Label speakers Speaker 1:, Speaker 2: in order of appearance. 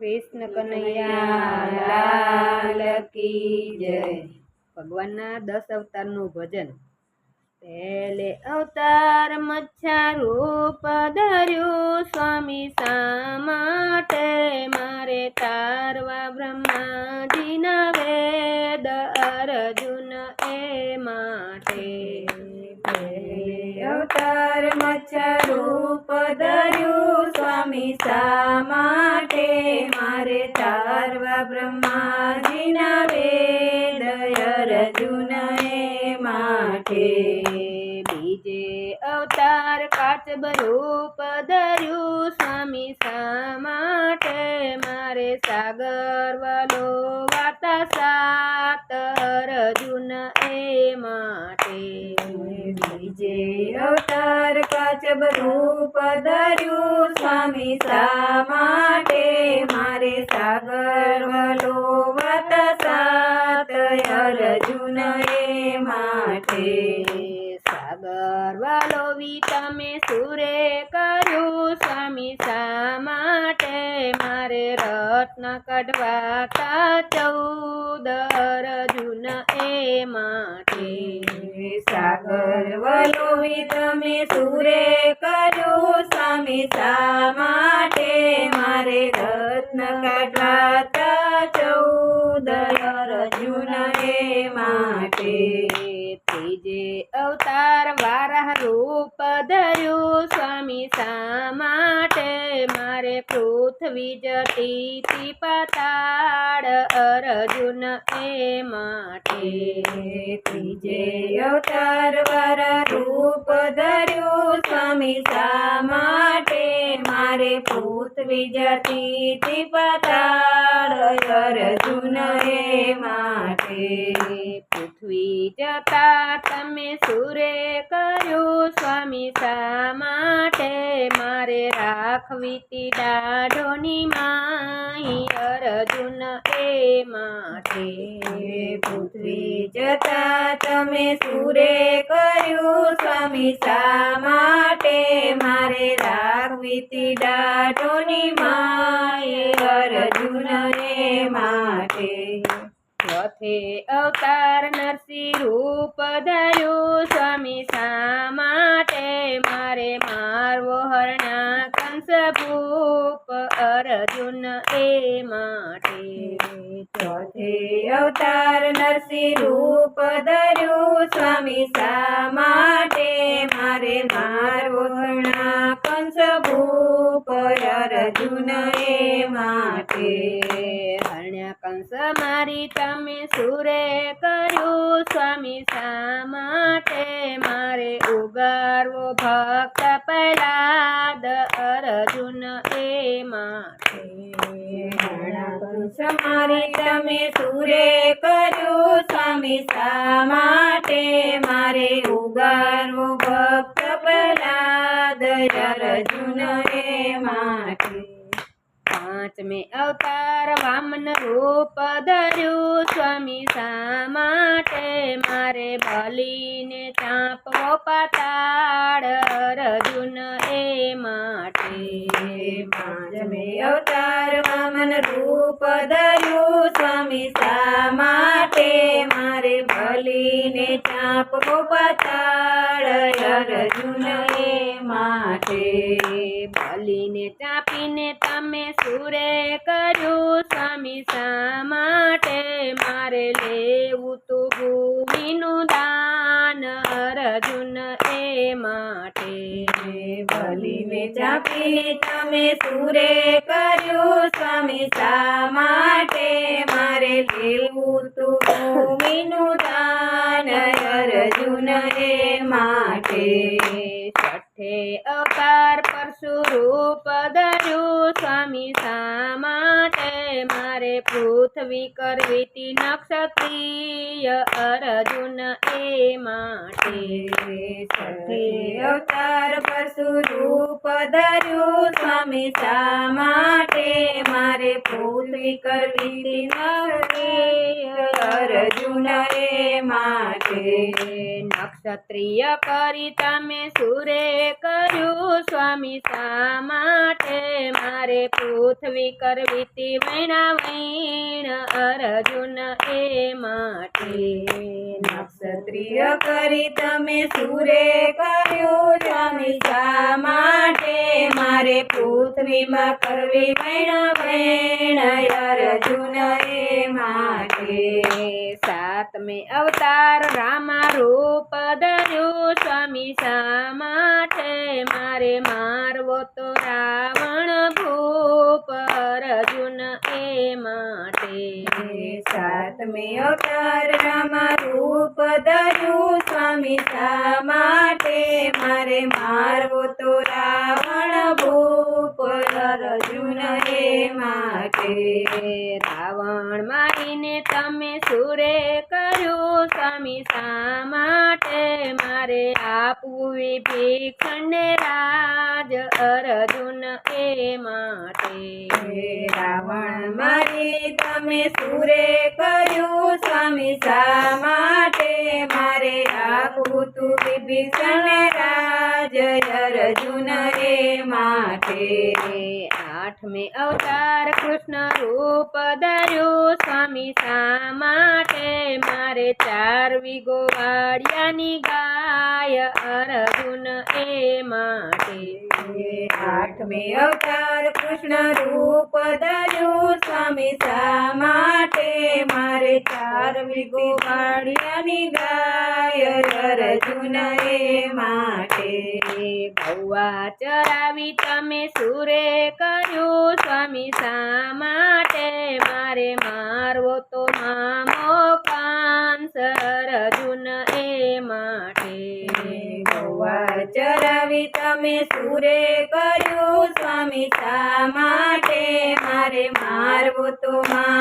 Speaker 1: કૃષ્ણ કનૈયા લાલ કી જય। ભગવાનના 10 અવતારનું ભજન। પહેલે અવતાર મચ્છા રૂપ ધર્યું, સ્વામી શા માટે મારે તારવા બ્રહ્માજીના વેદ અર્જુન એ માટે।
Speaker 2: પહેલે અવતાર મચ્છા રૂપ ધર્યું, સ્વામી શા માટે મારે તારવા બ્રહ્માજીના વેદ અર્જુન એ માટે।
Speaker 1: બીજે અવતાર કાચબ રૂપ ધર્યું, સ્વામી શા માટે મારે સાગર વાલો વાતા સાત અર્જુન એ માટે।
Speaker 2: બીજે અવતાર કાચબ રૂપ ધર્યું, સ્વામી શા માટે મારે સાગર વાલો વાતા સાત અર્જુન એ માટે।
Speaker 1: સાગર વાલો વી તમે સુરે કર્યું, સ્વામી શા માટે મારે રત્ન કઢવા તા 14 અર્જુન એ માટે।
Speaker 2: સાગર વલોવી તમે સુરે કર્યું, સ્વામી શા માટે મારે રત્ન કાઢવા તા 14 અર્જુન એ માટે।
Speaker 1: ત્રીજે અવતાર વારાહ રૂપ ધર્યું, સ્વામી શા માટે મારે પૃથ્વી જતી પાતાળ અર્જુન એ માટે।
Speaker 2: ત્રીજે અવતાર વારા રૂપ ધર્યું, સ્વામી શા માટે મારે પૃથ્વી જતી પાતાળ અર્જુન એ માટે।
Speaker 1: પૃથ્વી જતા તમે સુરે કર્યું, સ્વામી શા માટે મારે રાખવી તી દાઢોની માઈ અર્જુન એ માટે।
Speaker 2: પૃથ્વી જતા તમે સુરે કર્યું, સ્વામી શા માટે મારે રાખવી તી દાઢોની માય અર્જુન એ માટે।
Speaker 1: ચોથે અવતાર નરસિંહ રૂપ ધર્યું, સ્વામી શા માટે મારે મારવો હરણા કંસ ભૂપ અર્જુન એ માટે।
Speaker 2: ચોથે અવતાર નરસિંહ રૂપ ધર્યું, સ્વામી શા માટે મારે મારવો હરણા કંસ ભૂપ અર્જુન એ માટે।
Speaker 1: હરણ્યા કંસ મારી તમે સુરે કર્યું, સ્વામી શા માટે મારે ઉગારવો ભક્ત પ્રહલાદ અર્જુન એ માટે।
Speaker 2: કંસ મારી તમે સુરે કર્યું, સ્વામી શા માટે મારે ઉગારવો ભક્ત પ્રહલાદ અર્જુન એ માટે।
Speaker 1: પાંચમે અવતાર વામન રૂપ ધર્યું, સ્વામી શા માટે મારે બલીને ચાંપવો પાતાળ અર્જુન એ માટે।
Speaker 2: પાંચમે અવતાર વામન રૂપ ધર્યું, સ્વામી શા માટે મારે બલીને ચાંપવો પાતાળ અર્જુન એ માટે।
Speaker 1: બલીને ચાંપીને તમે સુરે કર્યું, સ્વામી શા માટે મારે લેવું તું ભૂમિનું દાન અર્જુન એ માટે।
Speaker 2: બલીને ચાંપીને તમે સુરે કર્યું, સ્વામી શા માટે મારે લેવું તું ભૂમિનું દાન અર્જુન એ માટે।
Speaker 1: છઠ્ઠે અવતાર પરશુ રૂપ ધર્યું, સ્વામી શા માટે મારે પૃથ્વી કરવી તી નક્ષત્રિય અર્જુન એ માટે।
Speaker 2: છઠ્ઠે અવતાર પરશુ રૂપ ધર્યું, સ્વામી શા માટે મારે પૃથ્વી કરવી તી નક્ષત્રિય અર્જુન એ માટે
Speaker 1: નક્ષત્રિય કરી તમે સુરે કર્યું સ્વામી શા માટે મારે પૃથ્વી કરવી તી વૈણા વૈણ અર્જુન એ માટે
Speaker 2: ક્ષત્રિય કરી તમે સુરે કર્યું સ્વામી શા માટે મારે પૃથ્વીમાં કરવી વૈણ વૈણ અર્જુન એ માટે
Speaker 1: સાતમે અવતાર રામા રૂપ ધર્યું સ્વામી શા માટે મારે મારવો તો રાવણ ભૂપ અર્જુન એ માટે
Speaker 2: સાતમે અવતાર રામા રૂપ ધર્યું સ્વામી શા માટે મારે મારવો તો રાવણ ભૂપ અર્જુન એ માટે
Speaker 1: રાવણ મારીને તમે સુરે કર્યું સ્વામી શા માટે મારે આપવું વિભીષણને રાજ અર્જુન એ માટે
Speaker 2: રાવણ મારી તમે સુરે કર્યું સ્વામી શા માટે મારે આપવું તું વિભીષણ રાજ અર્જુન એ માટે
Speaker 1: આઠમે અવતાર કૃષ્ણ રૂપ ધર્યું સ્વામી શા માટે મારે ચારવી ગોવાળિયાની ગાય અર્જુન એ માટે
Speaker 2: આઠમે અવતાર કૃષ્ણ રૂપ ધર્યું સ્વામી શા માટે મારે ચારવી ગોવાળિયાની ગાય અર્જુન એ માટે
Speaker 1: ગૌવા ચરાવી તમે સુરે કર્યું સ્વામી શા માટે મારે મારવો તો મામો કાંસ અર્જુન એ માટે
Speaker 2: ગૌવા ચરાવી તમે સુરે કર્યું સ્વામી શા માટે મારે મારવો તો